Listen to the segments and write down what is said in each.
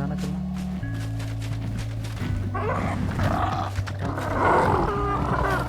चलना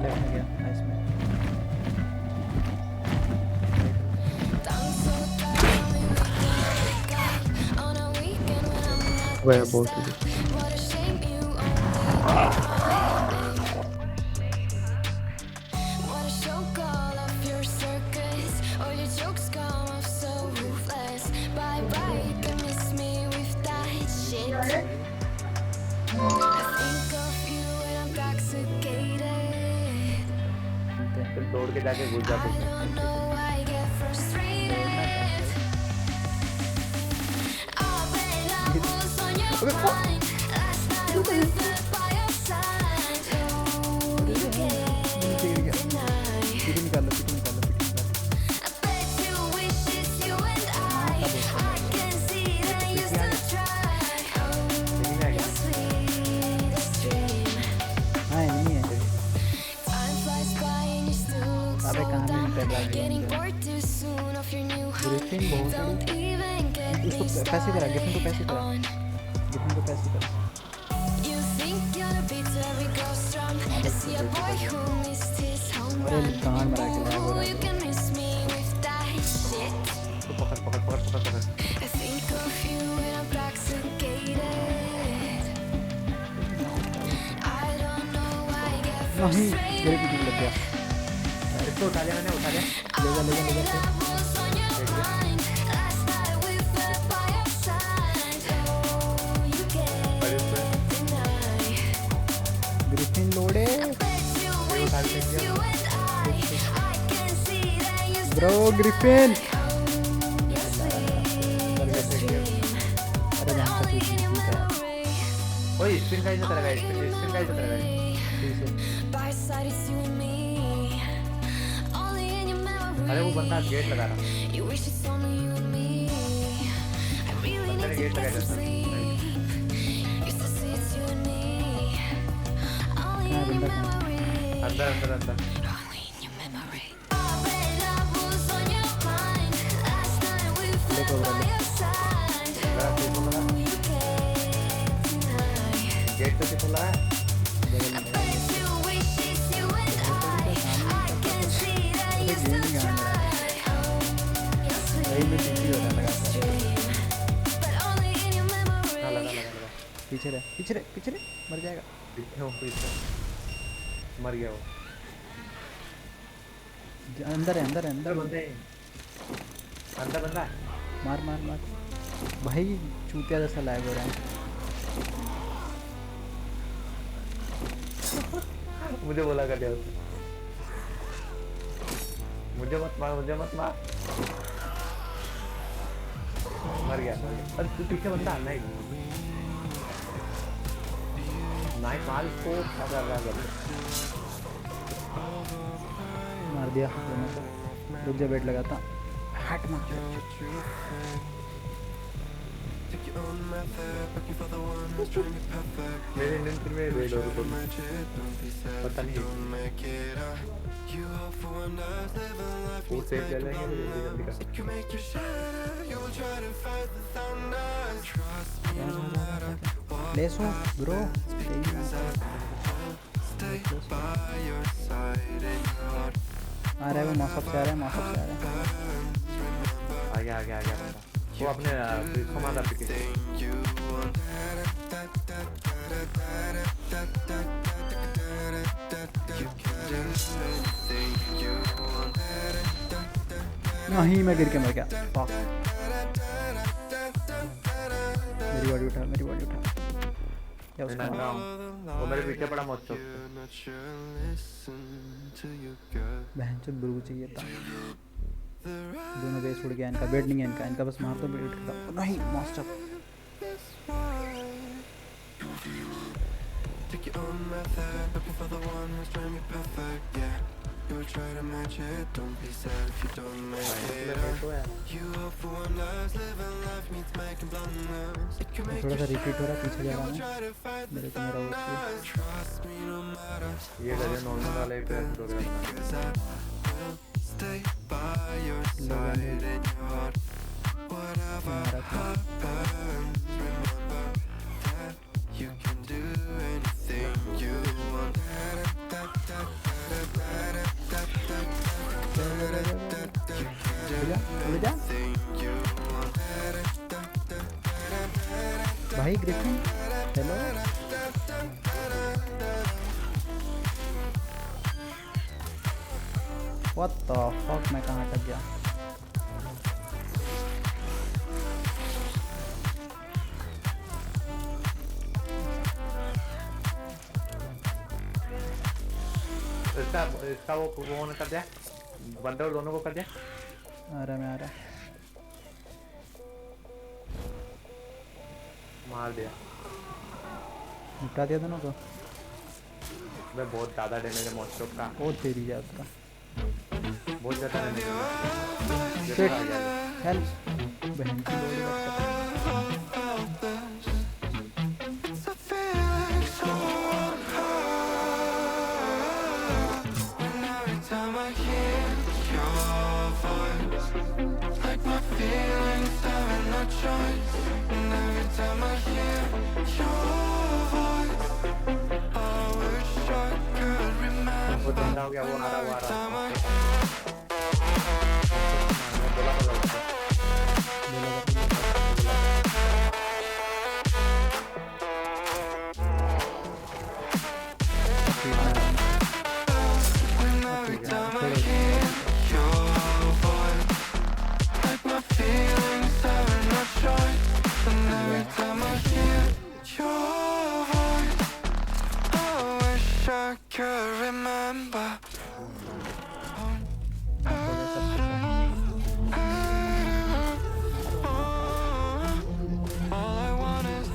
लेफ्ट में गया नाइस में वह बहुत दौड़ के जाके घुस जाते हैं। उसको पैसे करा गिफ्ट को पैसे करा गिफ्ट को पैसे करा अरे कहाँ मरा के लाया हो रहा है तो पकड़ पकड़ पकड़ पकड़ पकड़ नहीं मेरे पीछे लग गया इसको उठा लिया मैंने उठा लिया ले जा ग्रिफिन लोडे ब्रो ग्रिफिन अरे यहाँ का ओए स्पिन का ही चला गया स्पिन का ही चला गया अरे वो बंदा गेट लगा रहा बंदा ने गेट लगा दिया अंदर अंदर अंदर गेट तो खुला है पीछे रहे पीछे रहे पीछे रहे मर जाएगा मर गया वो अंदर है अंदर है अंदर बंदे अंदर बंदा है मार मार मार भाई चूतिया जैसा लैग हो रहा है मुझे बोला कर दिया उसने मुझे मत मार मर गया अरे तू पीछे बंदा नहीं नाइस मार इसको कर रहा है मार दिया दोनों को रुक जा वेट लगाता हट मार मेरे इंटर में वेट हो पता नहीं वो सेव कर लेंगे जल्दी कर लेसो ब्रो आ रहा है वो मौसम से आ रहा है आ गया बंदा वो अपने कमांडर पे नहीं मैं गिर के मर गया मेरी बॉडी उठा क्या उसका वो मेरे पीछे पड़ा मत चुप बहनचोद बुरगू चाहिए था दोनों बेस उड़ गया इनका बेड नहीं है इनका बस मार दो बेड उठता नहीं मास्टर थोड़ा सा रिपीट हो रहा पीछे जा रहा हूँ मेरे को मेरा ये लगे नॉर्मल वाले पे Stay by your side in your heart. Whatever happens, remember भाई Griffin hello what the fuck मैं कहाँ अटक गया इसका वो ने कर दिया बंदे और दोनों को कर दिया आ रहा मैं आ रहा मार दिया निपटा दिया दोनों को मैं बहुत ज़्यादा डैमेज है मॉन्स्टर का ओ तेरी जा उसका बहुत ज़्यादा डैमेज है शिट हेल्प बहन की बॉडी लग It's a feeling so unheard. And every time I hear your voice, like my feelings having no choice. And every time I hear your voice, I wish I could remember. वो ठंडा हो गया वो आ रहा Every time I every time I hear your voice, like my feelings having no choice. And every time I hear your voice, I wish I could remember. All I want is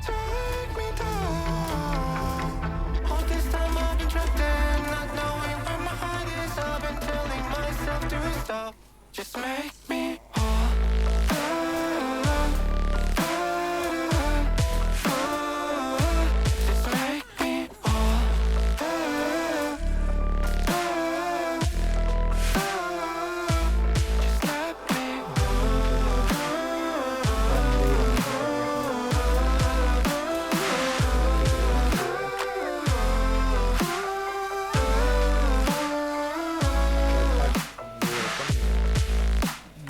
take me down. All this time I've been trapped in, not knowing where my heart is. I've been telling myself to stop. Just make me whole. Just make me whole. Just let me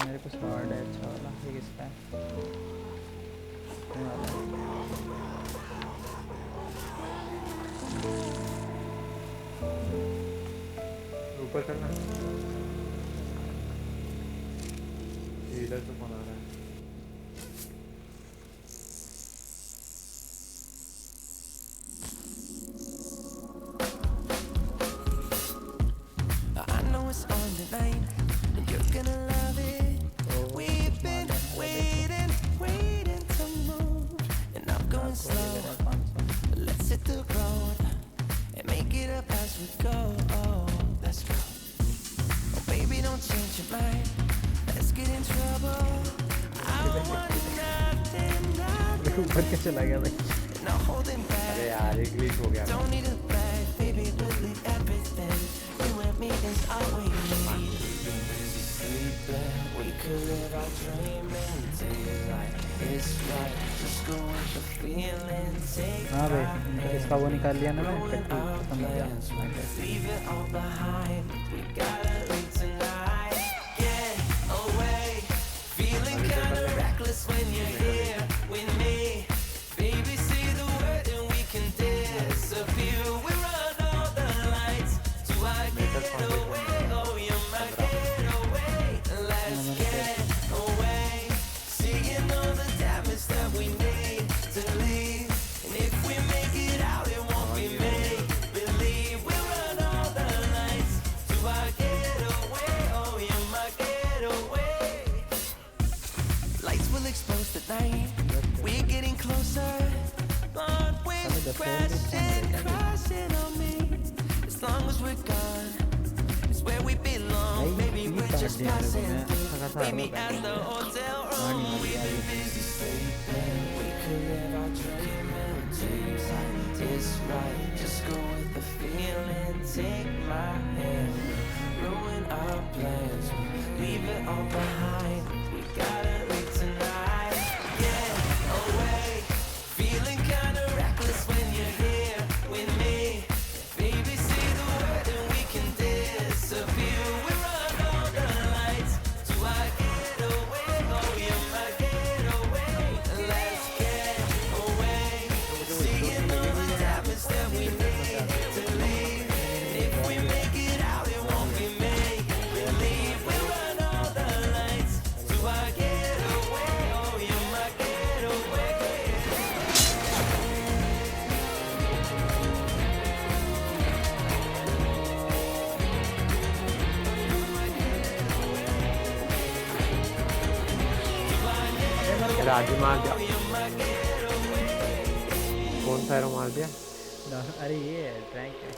मेरे पास hard है अच्छा वाला ये किसका है ये वाला ऊपर करना इधर से फोन आ रहा है I know it's on tonight, and you're gonna love it. We've been waiting, waiting to move, and I'm going slow. Let's hit the road and make it up as we go. Oh, let's go. Oh, baby, don't change your mind. Let's get in trouble. I want nothing, nothing, ऊपर के चला गया भाई no holding back. अरे यार एक glitch हो गया Don't need a bag, baby, we'll leave everything. You and me is all we need. Busy sleeping, we could live our dream and daylight. It's right, just go with the feeling. Take हाँ भाई my इनका hand, इसका वो निकाल लिया ना मैं ruin petrol our खत्म हो गया plans. Leave it all behind. We gotta leave tonight. Get away, feeling kinda reckless when you're here with me. Baby, say the word and we can disappear. We run all the lights. Do I get away? Oh, you're my getaway. Let's get away. Seeing all the damage that we need to leave. And if we make it out, it won't be make believe. We run all the lights. Do I get away? Oh, you're my getaway. Lights will expose the night. We're getting closer. Lord, we're crashing on me. As long as we're gone, it's where we belong. Maybe we're just passing through. Meet me at the hotel room. We've been busy sleeping. We could live our dream and daylight. It's right. Just go with the feeling. Take my hand. Ruin our plans. Leave it all behind. We gotta leave tonight. Get away. Feeling kinda reckless when you're here with me. Baby, say the word and we can disappear. We run all the lights. Do I get away? मेरा आगे मार दिया। कौन सा arrow मार दिया? अरे ये है ट्रैक है।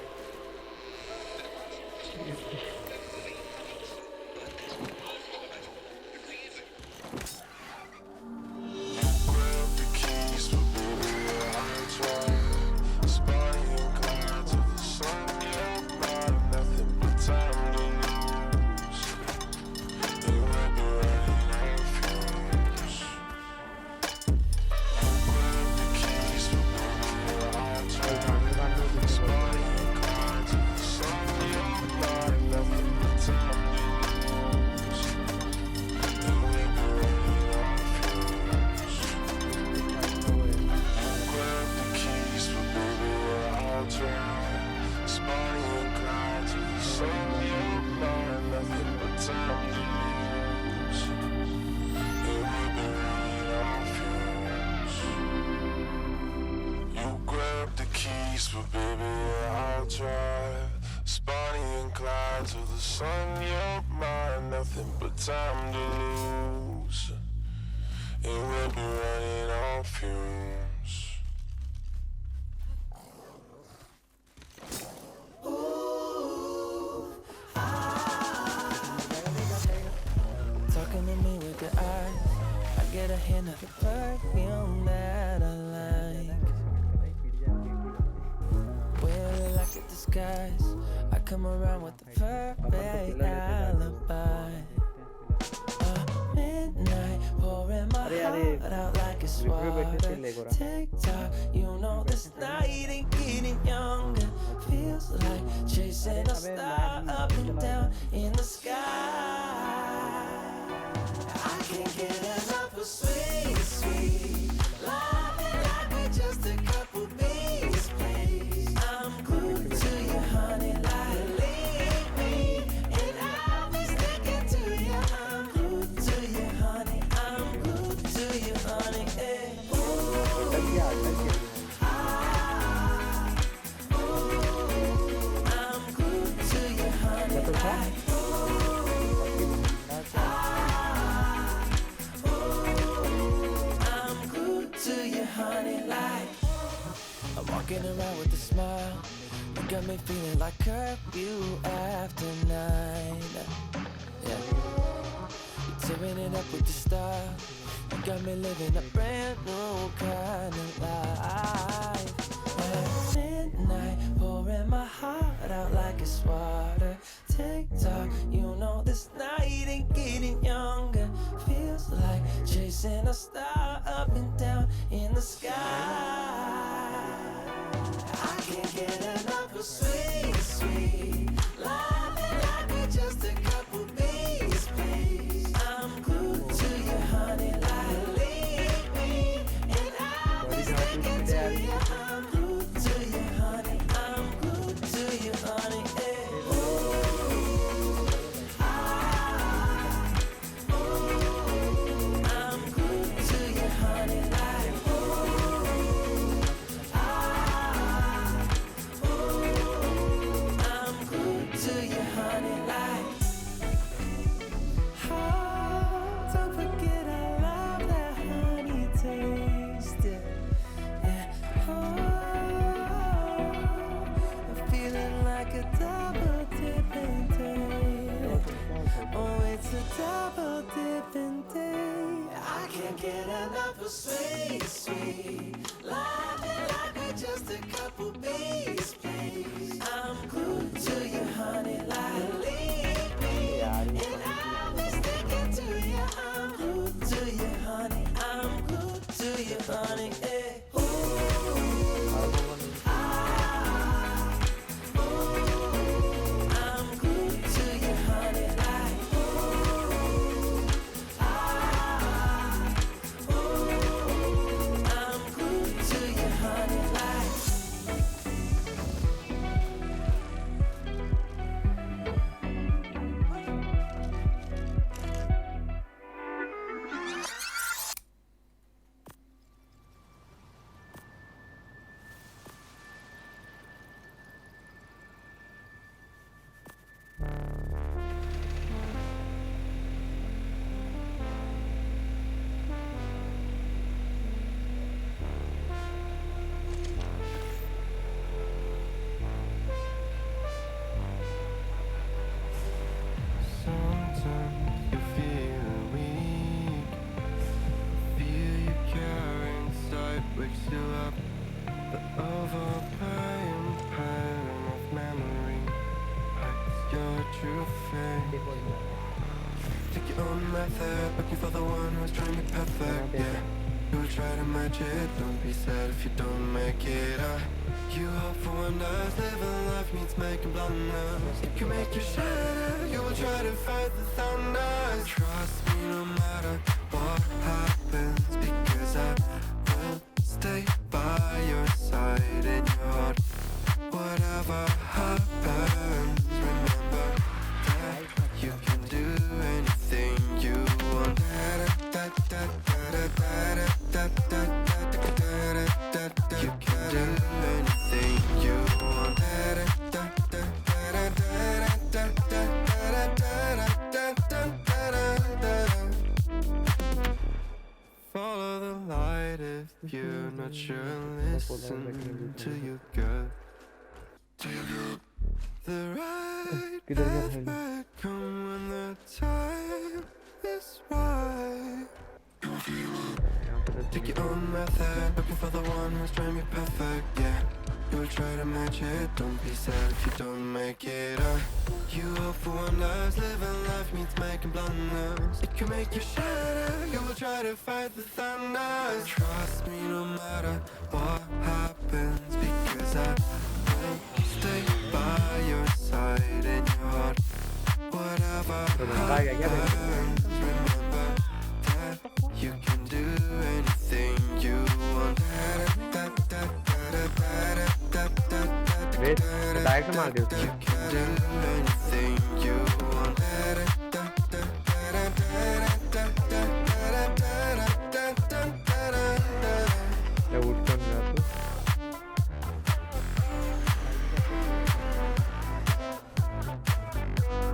But baby, I'll drive. Spotty and Clyde to the sun, you're mine. Nothing but time to lose. And we'll be running on fumes. Talking to me with your eyes, I get a hint of the perfume that I like. Really like a disguise. I come around with the perfect alibi. Midnight, pouring my heart out like it's water. TikTok, you know this night ain't getting younger. Feels like chasing a star up and down in the sky. I can't get enough of sweet, sweet love, like we're just a couple bees, please. I'm glued to you, honey, like leave me, and I'll be sticking to you. I'm glued to you, honey. I'm glued to you, honey. Hey. I'm glued to you, honey. Like, honey, like I'm walking around with a smile. You got me feeling like curfew after 9. Yeah, you're tearing it up with the style. You got me living a brand new kind of life. Midnight, pouring my heart out like it's water. TikTok, you know this night ain't getting younger. Feels like chasing a star up and down in the sky. I can't get enough of sweet, sweet love, like we're just a couple bees, please. I'm glued to you, honey, like leave me, and I'll be sticking to you. I'm glued to you, honey. I'm glued to you, honey. Hey. I'm glued to you, honey, like I'm glued to you, honey, like don't forget I love that honey taste. Yeah. I'm feeling like a double dipping day. Oh, it's a double dipping day. I can't get enough of sweet, sweet love, like we're just a couple bees, please. I'm glued to you, honey, like leave me, and I'll be sticking to you. I'm glued to you, honey. I'm glued to you, honey. Hey. I'm glued to you, honey, like I'm glued to you, honey, like You'll try to match it, don't be sad if you don't make it. You hope for wonders, living life means making blunders. It can make you shatter, you will try to fight the thunders. Trust me no matter what happens, because I will stay by your side in your heart. Whatever happens, remember that you can do anything you want. You can do anything you want. Follow the light if you're not sure. Listen to your gut. The right path come when the time is right. Take your own method, looking for the one who's trying to be perfect, yeah. You'll try to match it, don't be sad if you don't make it. You hope for wonders, living life means making blunders. It can make you shatter, you will try to fight the thunders. Trust me no matter what happens, because I will stay by your side in your heart. Whatever happens, remember that you can do anything you want. Wait, direct मार दियो. You can do anything you want. या उठ कर रहा तू.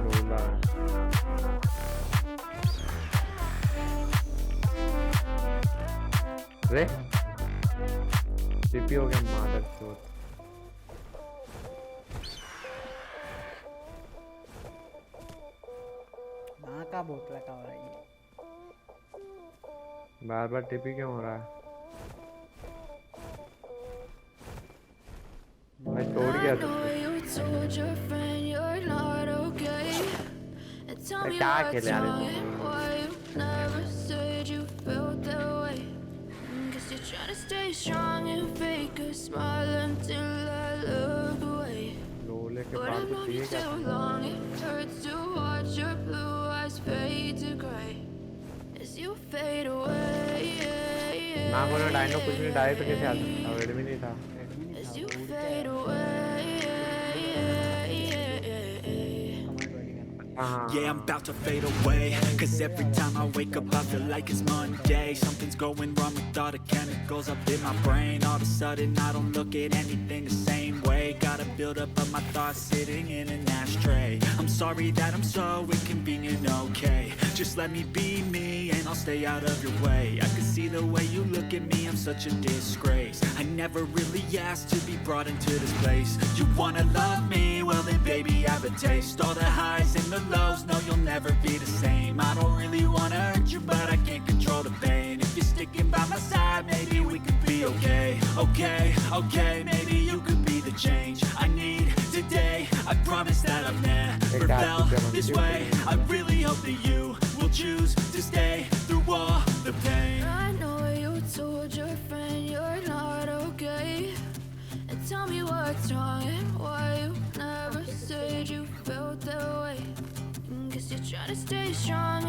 बोला. रे TP हो गया मादर चोद. का बहुत लगा हो रहा है ये. बार बार टीपी क्यों हो रहा है? मैं तोड़ गया था. क्या खेले यार लोले के बाद ठीक है ना बोला डायनो कुछ नहीं डायरेक्ट कैसे आ सकता रेड भी नहीं था. Yeah, I'm about to fade away. Cause every time I wake up I feel like it's Monday. Something's going wrong with all the chemicals up in my brain. All of a sudden I don't look at anything the same way. Gotta build up of my thoughts sitting in an ashtray. I'm sorry that I'm so inconvenient, okay. Just let me be me and I'll stay out of your way. I can see the way you look at me, I'm such a disgrace. I never really asked to be brought into this place. You wanna love me? Well then baby I have a taste. All the highs and the lows, no you'll never be the same. I don't really wanna hurt you but I can't control the pain. If you're sticking by my side maybe we could be okay. Okay, maybe you could be the change I need today. I promise that I've never felt this way. I really hope that you will choose to stay through all the pain. I know you told your friend you're not okay, and tell me what's wrong and why you never said you felt that way. Guess you're trying to stay strong